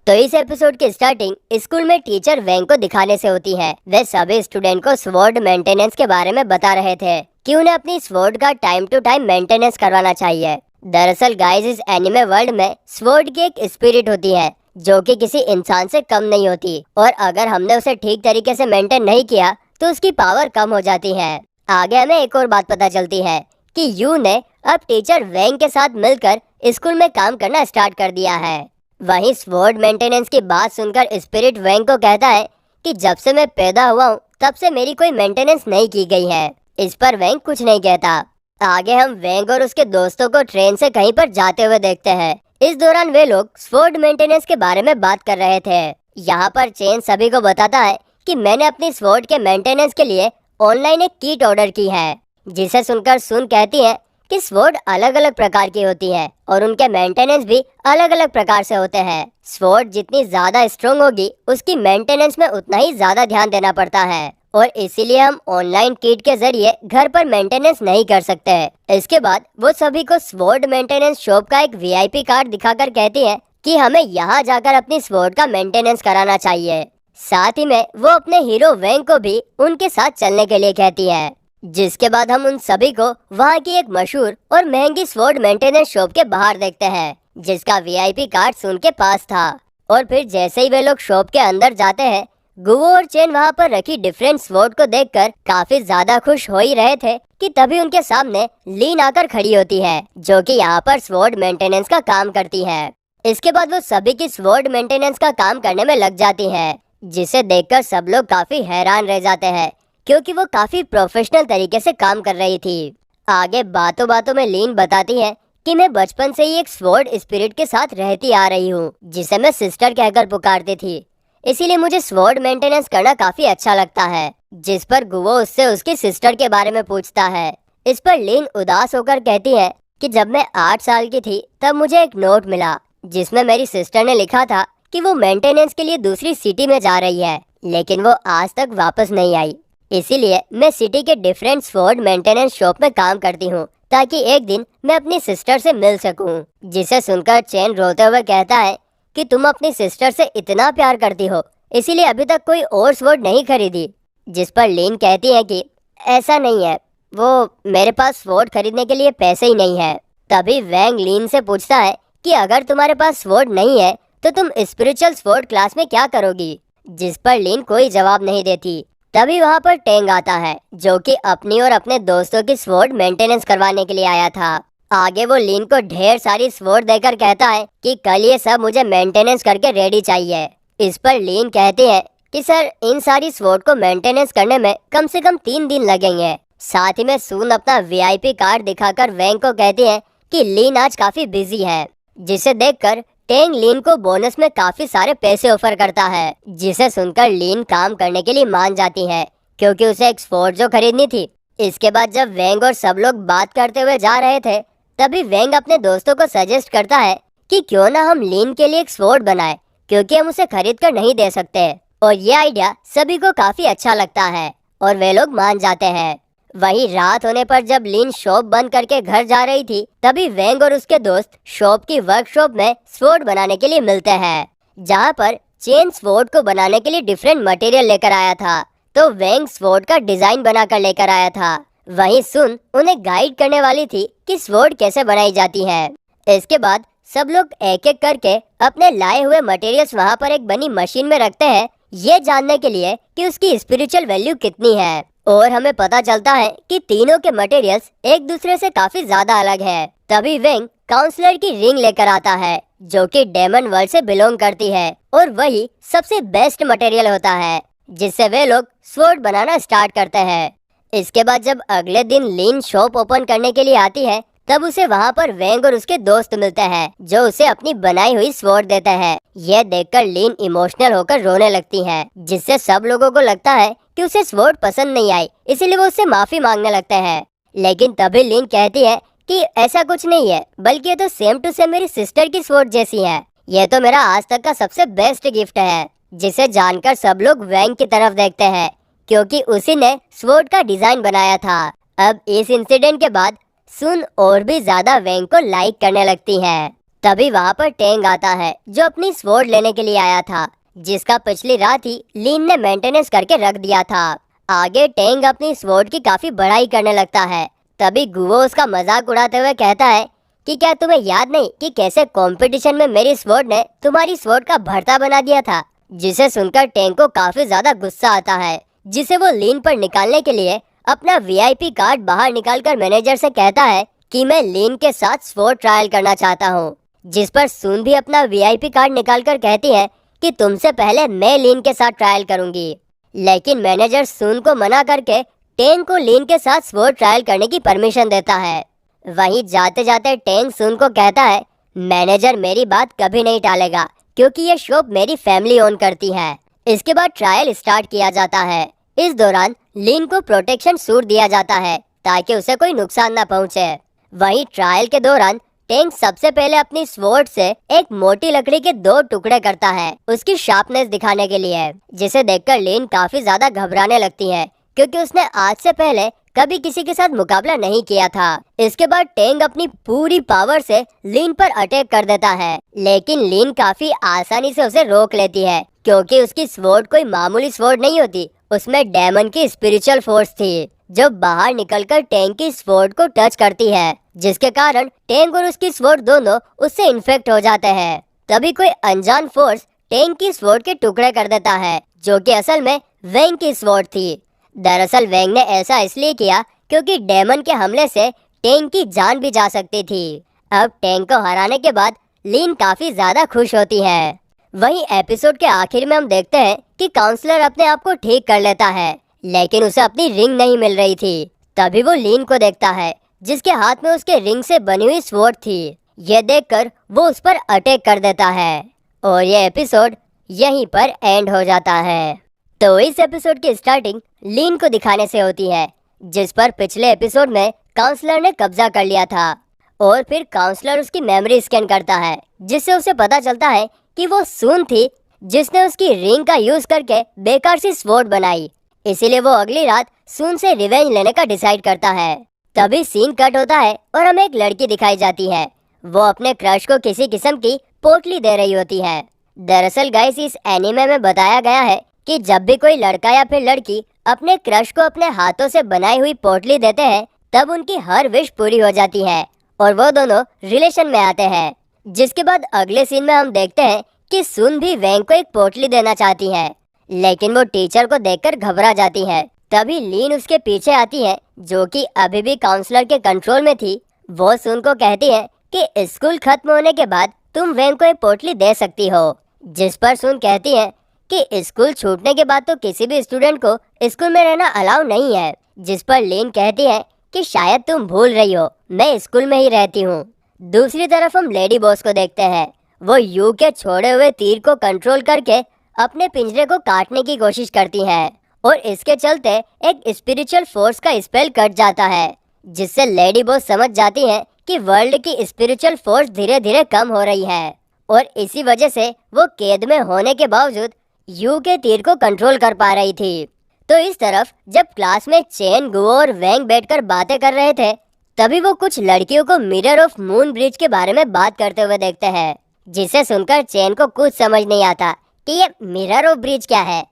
तो इस एपिसोड की स्टार्टिंग स्कूल में टीचर वेंग को दिखाने से होती है। वे सभी स्टूडेंट को स्वॉर्ड मेंटेनेंस के बारे में बता रहे थे कि उन्हें अपनी स्वॉर्ड का टाइम टू टाइम मेंटेनेंस करवाना चाहिए। दरअसल गाइस, इस एनिमे वर्ल्ड में स्वॉर्ड की एक स्पिरिट होती है जो कि किसी इंसान से कम नहीं होती, और अगर हमने उसे ठीक तरीके से मेंटेन नहीं किया तो उसकी पावर कम हो जाती है। आगे हमें एक और बात पता चलती है कि यू ने अब टीचर वेंग के साथ मिलकर स्कूल में काम करना स्टार्ट कर दिया है। वहीं स्वॉर्ड मेंटेनेंस की बात सुनकर स्पिरिट वेंग को कहता है कि जब से मैं पैदा हुआ हूँ तब से मेरी कोई मेंटेनेंस नहीं की गई है। इस पर वेंग कुछ नहीं कहता। आगे हम वेंग और उसके दोस्तों को ट्रेन से कहीं पर जाते हुए देखते हैं। इस दौरान वे लोग स्वॉर्ड मेंटेनेंस के बारे में बात कर रहे थे। यहाँ पर चेन सभी को बताता है कि मैंने अपनी स्वॉर्ड के मेंटेनेंस के लिए ऑनलाइन एक किट ऑर्डर की है, जिसे सुनकर सुन कहती है कि स्वॉर्ड अलग अलग प्रकार की होती है और उनके मेंटेनेंस भी अलग अलग प्रकार से होते हैं। स्वॉर्ड जितनी ज्यादा स्ट्रॉन्ग होगी उसकी मेंटेनेंस में उतना ही ज्यादा ध्यान देना पड़ता है, और इसीलिए हम ऑनलाइन किट के जरिए घर पर मेंटेनेंस नहीं कर सकते। इसके बाद वो सभी को स्वॉर्ड मेंटेनेंस शॉप का एक वीआईपी कार्ड दिखाकर कहती है कि हमें यहाँ जाकर अपनी स्वॉर्ड का मेंटेनेंस कराना चाहिए। साथ ही में वो अपने हीरो वेंग को भी उनके साथ चलने के लिए कहती है। जिसके बाद हम उन सभी को वहाँ की एक मशहूर और महंगी स्वॉर्ड मेंटेनेंस शॉप के बाहर देखते हैं, जिसका वीआईपी कार्ड सुन के पास था। और फिर जैसे ही वे लोग शॉप के अंदर जाते हैं, गुवो और चेन वहाँ पर रखी डिफरेंट स्वॉर्ड को देखकर काफी ज्यादा खुश हो ही रहे थे कि तभी उनके सामने लीन आकर खड़ी होती है, जो कि यहाँ पर स्वॉर्ड मेंटेनेंस का काम करती है। इसके बाद वो सभी की स्वॉर्ड मेंटेनेंस का काम करने में लग जाती है, जिसे देखकर सब लोग काफी हैरान रह जाते हैं क्योंकि वो काफी प्रोफेशनल तरीके से काम कर रही थी। आगे बातों बातों में लीन बताती है कि मैं बचपन से ही एक स्वॉर्ड स्पिरिट के साथ रहती आ रही हूँ, जिसे मैं सिस्टर कहकर पुकारती थी, इसीलिए मुझे स्वॉर्ड मेंटेनेंस करना काफी अच्छा लगता है। जिस पर गुवो उससे उसकी सिस्टर के बारे में पूछता है। इस पर लीन उदास होकर कहती है कि जब मैं 8 साल की थी तब मुझे एक नोट मिला जिसमें मेरी सिस्टर ने लिखा था कि वो मेंटेनेंस के लिए दूसरी सिटी में जा रही है, लेकिन वो आज तक वापस नहीं आई। इसीलिए मैं सिटी के डिफरेंट स्वॉर्ड मेंटेनेंस शॉप में काम करती हूँ ताकि एक दिन मैं अपनी सिस्टर से मिल सकूं। जिसे सुनकर चेन रोते हुए कहता है कि तुम अपनी सिस्टर से इतना प्यार करती हो, इसीलिए अभी तक कोई और स्वॉर्ड नहीं खरीदी। जिस पर लीन कहती है कि ऐसा नहीं है, वो मेरे पास स्वॉर्ड खरीदने के लिए पैसे ही नहीं है। तभी वैंग लीन से पूछता है कि अगर तुम्हारे पास स्वॉर्ड नहीं है तो तुम स्पिरिचुअल स्वॉर्ड क्लास में क्या करोगी। जिस पर लीन कोई जवाब नहीं देती। तभी वहाँ पर टेंग आता है, जो कि अपनी और अपने दोस्तों की स्वॉर्ड मेंटेनेंस करवाने के लिए आया था। आगे वो लीन को ढेर सारी स्वॉर्ड देकर कहता है कि कल ये सब मुझे मेंटेनेंस करके रेडी चाहिए। इस पर लीन कहते हैं कि सर, इन सारी स्वॉर्ड को मेंटेनेंस करने में कम से कम 3 दिन लगेंगे। साथ ही में सून अपना वीआईपी कार्ड दिखाकर वैंग को कहती है कि लीन आज काफी बिजी है, जिसे देखकर टेंग लीन को बोनस में काफी सारे पैसे ऑफर करता है। जिसे सुनकर लीन काम करने के लिए मान जाती है क्योंकि उसे एक स्वॉर्ड जो खरीदनी थी। इसके बाद जब वेंग और सब लोग बात करते हुए जा रहे थे, तभी वेंग अपने दोस्तों को सजेस्ट करता है कि क्यों ना हम लीन के लिए एक स्वॉर्ड बनाए, क्योंकि हम उसे खरीद कर नहीं दे सकते। और ये आइडिया सभी को काफी अच्छा लगता है और वे लोग मान जाते हैं। वहीं रात होने पर जब लीन शॉप बंद करके घर जा रही थी, तभी वेंग और उसके दोस्त शॉप की वर्कशॉप में स्वॉर्ड बनाने के लिए मिलते हैं, जहां पर चेन स्वॉर्ड को बनाने के लिए डिफरेंट मटेरियल लेकर आया था, तो वेंग स्वॉर्ड का डिजाइन बनाकर लेकर आया था। वहीं सुन उन्हें गाइड करने वाली थी कि स्वॉर्ड कैसे बनाई जाती है। इसके बाद सब लोग एक एक करके अपने लाए हुए मटेरियल्स वहाँ पर एक बनी मशीन में रखते हैं, ये जानने के लिए कि उसकी स्पिरिचुअल वैल्यू कितनी है। और हमें पता चलता है कि तीनों के मटेरियल्स एक दूसरे से काफी ज्यादा अलग है। तभी वेंग काउंसलर की रिंग लेकर आता है, जो कि डेमन वर्ल्ड से बिलोंग करती है, और वही सबसे बेस्ट मटेरियल होता है, जिससे वे लोग स्वॉर्ड बनाना स्टार्ट करते हैं। इसके बाद जब अगले दिन लीन शॉप ओपन करने के लिए आती है, तब उसे वहाँ पर वेंग और उसके दोस्त मिलते हैं, जो उसे अपनी बनाई हुई स्वॉर्ड देते हैं। यह देखकर लीन इमोशनल होकर रोने लगती है, जिससे सब लोगों को लगता है कि उसे स्वॉर्ड पसंद नहीं आई, इसीलिए वो उससे माफी मांगने लगते हैं। लेकिन तभी लीन कहती है कि ऐसा कुछ नहीं है, बल्कि ये तो सेम टू सेम मेरी सिस्टर की स्वॉर्ड जैसी है। यह तो मेरा आज तक का सबसे बेस्ट गिफ्ट है। जिसे जानकर सब लोग वेंग की तरफ देखते हैं, क्योंकि उसी ने स्वॉर्ड का डिजाइन बनाया था। अब इस इंसिडेंट के बाद सुन और भी ज्यादा वेंग को लाइक करने लगती है। तभी वहाँ पर टेंग आता है जो अपनी स्वॉर्ड लेने के लिए आया था, जिसका पिछली रात ही लीन ने मेंटेनेंस करके रख दिया था। आगे टेंग अपनी स्वॉर्ड की काफी बड़ाई करने लगता है। तभी गुवो उसका मजाक उड़ाते हुए कहता है कि क्या तुम्हें याद नहीं कि कैसे कंपटीशन में मेरी स्वॉर्ड ने तुम्हारी स्वॉर्ड का भरता बना दिया था। जिसे सुनकर टेंग को काफी ज्यादा गुस्सा आता है, जिसे वो लीन पर निकालने के लिए अपना वीआईपी कार्ड बाहर निकालकर मैनेजर से कहता है कि मैं लीन के साथ स्वॉर्ड ट्रायल करना चाहता हूँ। जिस पर सुन भी अपना वीआईपी कार्ड निकालकर कहती है कि तुमसे पहले मैं लीन के साथ ट्रायल करूंगी। लेकिन मैनेजर सुन को मना करके टेंग को लीन के साथ स्वॉर्ड ट्रायल करने की परमिशन देता है। वहीं जाते जाते टेंग सुन को कहता है मैनेजर मेरी बात कभी नहीं टालेगा, क्योंकि ये शॉप मेरी फैमिली ओन करती है। इसके बाद ट्रायल स्टार्ट किया जाता है। इस दौरान लीन को प्रोटेक्शन सूट दिया जाता है ताकि उसे कोई नुकसान न पहुंचे। वहीं ट्रायल के दौरान टेंग सबसे पहले अपनी स्वॉर्ड से एक मोटी लकड़ी के 2 टुकड़े करता है उसकी शार्पनेस दिखाने के लिए, जिसे देखकर लीन काफी ज्यादा घबराने लगती है, क्योंकि उसने आज से पहले कभी किसी के साथ मुकाबला नहीं किया था। इसके बाद टेंग अपनी पूरी पावर से लीन पर अटैक कर देता है, लेकिन लीन काफी आसानी से उसे रोक लेती है, क्योंकि उसकी स्वॉर्ड कोई मामूली स्वॉर्ड नहीं होती, उसमें डेमन की स्पिरिचुअल फोर्स थी जो बाहर निकलकर टेंग की स्वॉर्ड को टच करती है, जिसके कारण टेंग और उसकी स्वॉर्ड दोनों उससे इन्फेक्ट हो जाते हैं। तभी कोई अनजान फोर्स टेंग की स्वॉर्ड के टुकड़े कर देता है, जो कि असल में वेंग की स्वॉर्ड थी। दरअसल वेंग ने ऐसा इसलिए किया क्योंकि डेमन के हमले से टेंग की जान भी जा सकती थी। अब टेंग को हराने के बाद लीन काफी ज्यादा खुश होती है। वहीं एपिसोड के आखिर में हम देखते हैं कि काउंसलर अपने आप को ठीक कर लेता है, लेकिन उसे अपनी रिंग नहीं मिल रही थी। तभी वो लीन को देखता है जिसके हाथ में उसके रिंग से बनी हुई स्वॉर्ड थी। यह देखकर वो उस पर अटैक कर देता है और यह एपिसोड यहीं पर एंड हो जाता है। तो इस एपिसोड की स्टार्टिंग लीन को दिखाने से होती है, जिस पर पिछले एपिसोड में काउंसलर ने कब्जा कर लिया था, और फिर काउंसलर उसकी मेमोरी स्कैन करता है, जिससे उसे पता चलता है कि वो सुन थी जिसने उसकी रिंग का यूज करके बेकार सी स्वॉर्ड बनाई। इसीलिए वो अगली रात सुन से रिवेंज लेने का डिसाइड करता है। तभी सीन कट होता है और हमें एक लड़की दिखाई जाती है। वो अपने क्रश को किसी किस्म की पोटली दे रही होती है। दरअसल गाइस, इस एनीमे में बताया गया है कि जब भी कोई लड़का या फिर लड़की अपने क्रश को अपने हाथों से बनाई हुई पोटली देते हैं, तब उनकी हर विश पूरी हो जाती है और वो दोनों रिलेशन में आते हैं। जिसके बाद अगले सीन में हम देखते हैं कि सुन भी वेंग को एक पोटली देना चाहती है, लेकिन वो टीचर को देखकर घबरा जाती है। तभी लीन उसके पीछे आती है, जो कि अभी भी काउंसलर के कंट्रोल में थी। वो सुन को कहती है कि स्कूल खत्म होने के बाद तुम वेंग को एक पोटली दे सकती हो, जिस पर सुन कहती है कि स्कूल छूटने के बाद तो किसी भी स्टूडेंट को स्कूल में रहना अलाउ नहीं है। जिस पर लीन कहती है कि शायद तुम भूल रही हो, मैं स्कूल में ही रहती हूँ। दूसरी तरफ हम लेडी बॉस को देखते हैं। वो यू के छोड़े हुए तीर को कंट्रोल करके अपने पिंजरे को काटने की कोशिश करती है, और इसके चलते एक स्पिरिचुअल फोर्स का स्पेल कट जाता है, जिससे लेडी बॉस समझ जाती है कि वर्ल्ड की स्पिरिचुअल फोर्स धीरे धीरे कम हो रही है, और इसी वजह से वो कैद में होने के बावजूद यू के तीर को कंट्रोल कर पा रही थी। तो इस तरफ जब क्लास में चेन, गुओ और वेंग बैठकर बातें कर रहे थे, तभी वो कुछ लड़कियों को मिरर ऑफ मून ब्रिज के बारे में बात करते हुए देखते हैं, जिसे सुनकर चेन को कुछ समझ नहीं आता कि ये मिरर ऑफ ब्रिज क्या है।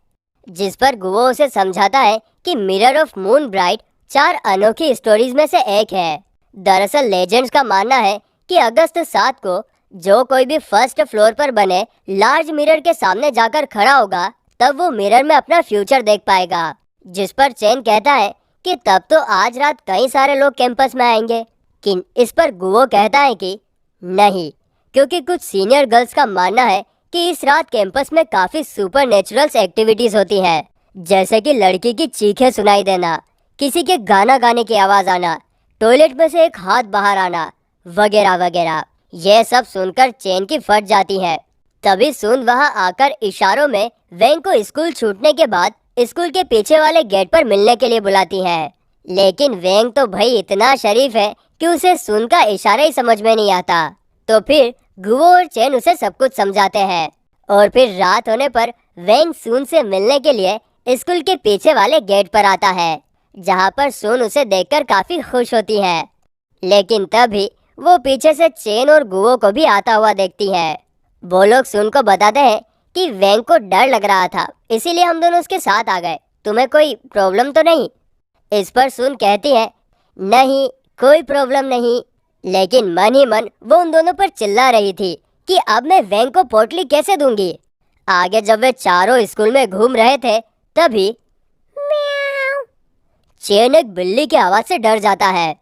जिस पर गुओ उसे समझाता है कि मिरर ऑफ मून ब्राइट 4 अनोखी स्टोरीज में से एक है। दरअसल लेजेंड्स का मानना है कि अगस्त 7 को जो कोई भी फर्स्ट फ्लोर पर बने लार्ज मिरर के सामने जाकर खड़ा होगा, तब वो मिरर में अपना फ्यूचर देख पाएगा। जिस पर चेन कहता है कि तब तो आज रात कई सारे लोग कैंपस में आएंगे। लेकिन इस पर गुओ कहता है कि नहीं, क्योंकि कुछ सीनियर गर्ल्स का मानना है कि इस रात कैंपस में काफी सुपर नेचुरल एक्टिविटीज होती हैं, जैसे कि लड़की की चीखें सुनाई देना, किसी के गाना गाने की आवाज आना, टॉयलेट में से एक हाथ बाहर आना, वगैरह वगैरह। यह सब सुनकर चेन की फट जाती है। तभी सुन वहां आकर इशारों में वेंग को स्कूल छूटने के बाद स्कूल के पीछे वाले गेट पर मिलने के लिए बुलाती है। लेकिन वेंग तो भाई इतना शरीफ है कि उसे सुन का इशारा ही समझ में नहीं आता। तो फिर गुओ और चेन उसे सब कुछ समझाते हैं, और फिर रात होने पर वेंग सुन से मिलने के लिए स्कूल के पीछे वाले गेट पर आता है, जहां पर सुन उसे देखकर काफी खुश होती है। लेकिन तभी वो पीछे से चेन और गुओ को भी आता हुआ देखती है। वो लोग सुन को बताते हैं कि वेंग को डर लग रहा था, इसीलिए हम दोनों उसके साथ आ गए। तुम्हें कोई प्रॉब्लम तो नहीं? इस पर सुन कहती है, नहीं कोई प्रॉब्लम नहीं। लेकिन मन ही मन वो उन दोनों पर चिल्ला रही थी कि अब मैं वेंग को पोटली कैसे दूंगी। आगे जब वे चारों स्कूल में घूम रहे थे तभी म्याऊ, चेन एक बिल्ली की आवाज से डर जाता है,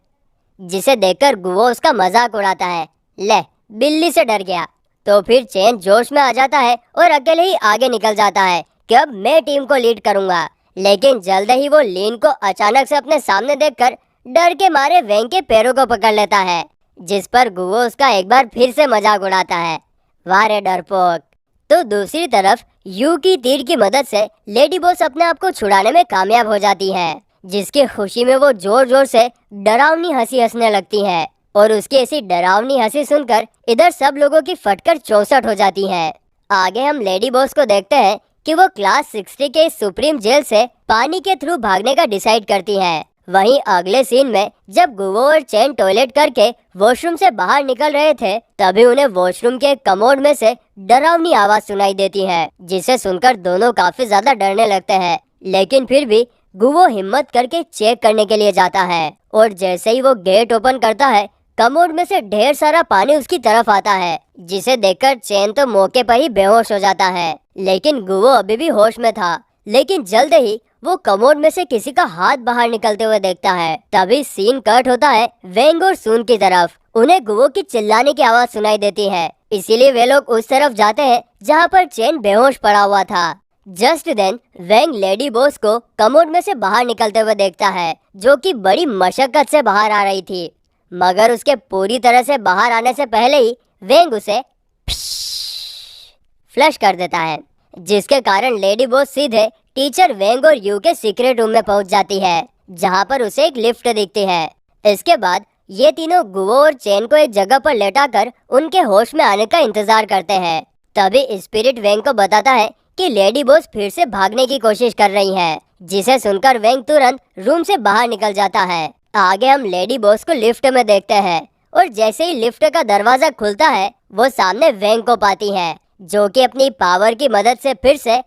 जिसे देखकर गुओ उसका मजाक उड़ाता है। ले, बिल्ली से डर गया। तो फिर चेन जोश में आ जाता है और अकेले ही आगे निकल जाता है कि अब मैं टीम को लीड करूंगा। लेकिन जल्द ही वो लीन को अचानक से अपने सामने देखकर डर के मारे वेंग के पैरों को पकड़ लेता है, जिस पर गुओ उसका एक बार फिर से मजाक उड़ाता है। वाह रे डरपोक। तो दूसरी तरफ यू की तीर की मदद से लेडी बॉस अपने आप को छुड़ाने में कामयाब हो जाती है, जिसकी खुशी में वो जोर जोर से डरावनी हंसी हंसने लगती है। और उसकी ऐसी डरावनी हंसी सुनकर इधर सब लोगों की फटकर चौसठ हो जाती है। आगे हम लेडी बॉस को देखते हैं कि वो क्लास 60 के सुप्रीम जेल से पानी के थ्रू भागने का डिसाइड करती है। वहीं अगले सीन में जब गुओ और चैन टॉयलेट करके वॉशरूम से बाहर निकल रहे थे तभी उन्हें वॉशरूम के कमोड में से डरावनी आवाज सुनाई देती है, जिसे सुनकर दोनों काफी ज्यादा डरने लगते हैं। लेकिन फिर भी गुओ हिम्मत करके चेक करने के लिए जाता है और जैसे ही वो गेट ओपन करता है कमोड में से ढेर सारा पानी उसकी तरफ आता है, जिसे देखकर चैन तो मौके पर ही बेहोश हो जाता है। लेकिन गुओ अभी भी होश में था। लेकिन जल्द ही वो कमोड में से किसी का हाथ बाहर निकलते हुए देखता है। तभी सीन कट होता है वेंग और सून की तरफ। उन्हें गुओ की चिल्लाने की आवाज सुनाई देती है, इसीलिए वे लोग उस तरफ जाते हैं जहाँ पर चैन बेहोश पड़ा हुआ था। जस्ट देन वेंग लेडी बॉस को कमोड में से बाहर निकलते हुए देखता है, जो कि बड़ी मशक्कत से बाहर आ रही थी। मगर उसके पूरी तरह से बाहर आने से पहले ही वेंग उसे फ्लश कर देता है, जिसके कारण लेडी बॉस सीधे टीचर वेंग और यू के सीक्रेट रूम में पहुंच जाती है, जहां पर उसे एक लिफ्ट दिखती है। इसके बाद ये तीनों गुओ और चैन को एक जगह पर लेटाकर उनके होश में आने का इंतजार करते हैं। तभी स्पिरिट वेंग को बताता है कि लेडी बॉस फिर से भागने की कोशिश कर रही है, जिसे सुनकर वेंग तुरंत रूम से बाहर निकल जाता है। आगे हम लेडी बॉस को लिफ्ट में देखते हैं और जैसे ही लिफ्ट का दरवाजा खुलता है वो सामने वेंग को पाती है, जो कि अपनी पावर की मदद से फिर से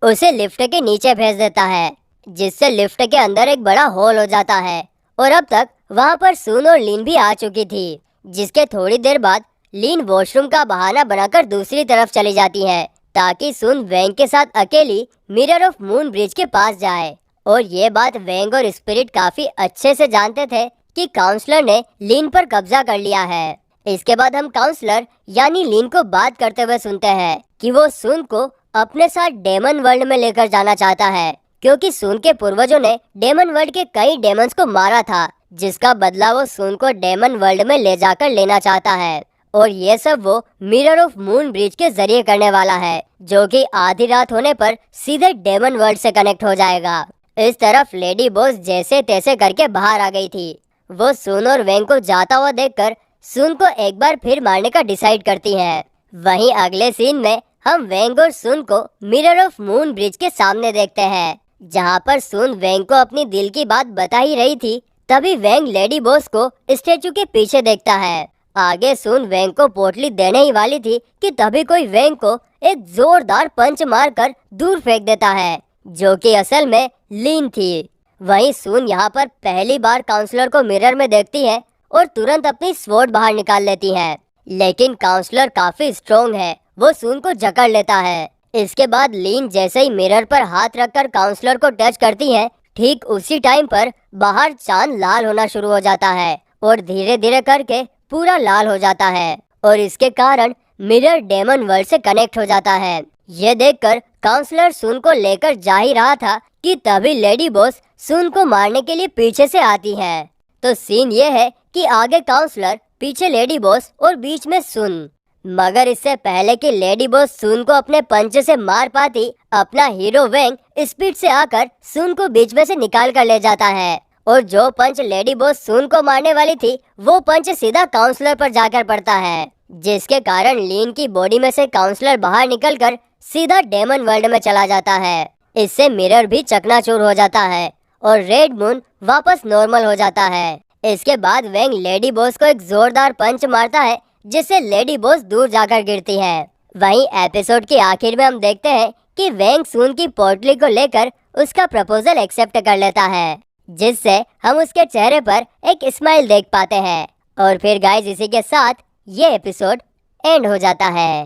उसे लिफ्ट के नीचे भेज देता है, जिससे लिफ्ट के अंदर एक बड़ा होल हो जाता है। और अब तक वहां पर सून और लीन भी आ चुकी थी, जिसके थोड़ी देर बाद लीन वॉशरूम का बहाना बनाकर दूसरी तरफ चली जाती है ताकि सून वेंग के साथ अकेली मिरर ऑफ मून ब्रिज के पास जाए। और ये बात वेंग और स्पिरिट काफी अच्छे से जानते थे कि काउंसलर ने लीन पर कब्जा कर लिया है। इसके बाद हम काउंसलर यानी लीन को बात करते हुए सुनते हैं कि वो सून को अपने साथ डेमन वर्ल्ड में लेकर जाना चाहता है, क्योंकि सून के पूर्वजों ने डेमन वर्ल्ड के कई डेमंस को मारा था, जिसका बदला वो सून को डेमन वर्ल्ड में ले जाकर लेना चाहता है। और ये सब वो मिरर ऑफ मून ब्रिज के जरिए करने वाला है, जो कि आधी रात होने पर सीधे डेमन वर्ल्ड से कनेक्ट हो जाएगा। इस तरफ लेडी बॉस जैसे तैसे करके बाहर आ गई थी। वो सून और वेंग को जाता हुआ देखकर सून को एक बार फिर मारने का डिसाइड करती है। वहीं अगले सीन में हम वेंग और सून को मिरर ऑफ मून ब्रिज के सामने देखते हैं, जहां पर सून वेंग को अपनी दिल की बात बता ही रही थी। तभी वेंग लेडी बॉस को स्टेचू के पीछे देखता है। आगे सून वेंग को पोटली देने ही वाली थी कि तभी कोई वेंग को एक जोरदार पंच मारकर दूर फेंक देता है, जो कि असल में लीन थी। वहीं सून यहाँ पर पहली बार काउंसलर को मिरर में देखती है और तुरंत अपनी स्वॉर्ड बाहर निकाल लेती है। लेकिन काउंसलर काफी स्ट्रॉन्ग है, वो सून को जकड़ लेता है। इसके बाद लीन जैसे ही मिरर पर हाथ रखकर काउंसलर को टच करती है, ठीक उसी टाइम पर बाहर चांद लाल होना शुरू हो जाता है और धीरे धीरे करके पूरा लाल हो जाता है और इसके कारण मिरर डेमन वर्ल्ड से कनेक्ट हो जाता है। ये देखकर काउंसलर सून को लेकर जा ही रहा था कि तभी लेडी बॉस सून को मारने के लिए पीछे से आती है। तो सीन ये है कि आगे काउंसलर, पीछे लेडी बॉस और बीच में सून। मगर इससे पहले कि लेडी बॉस सून को अपने पंच से मार पाती, अपना हीरो वेंग स्पीड से आकर सून को बीच में से निकाल कर ले जाता है और जो पंच लेडी बॉस सून को मारने वाली थी वो पंच सीधा काउंसलर पर जाकर पड़ता है, जिसके कारण लीन की बॉडी में से काउंसलर बाहर निकलकर सीधा डेमन वर्ल्ड में चला जाता है। इससे मिरर भी चकनाचूर हो जाता है और रेड मून वापस नॉर्मल हो जाता है। इसके बाद वेंग लेडी बॉस को एक जोरदार पंच मारता है जिससे लेडी बॉस दूर जाकर गिरती है। वहीं एपिसोड के आखिर में हम देखते हैं कि वेंग सून की पोटली को लेकर उसका प्रपोजल एक्सेप्ट कर लेता है, जिससे हम उसके चेहरे पर एक स्माइल देख पाते हैं। और फिर गाइस इसी के साथ ये एपिसोड एंड हो जाता है।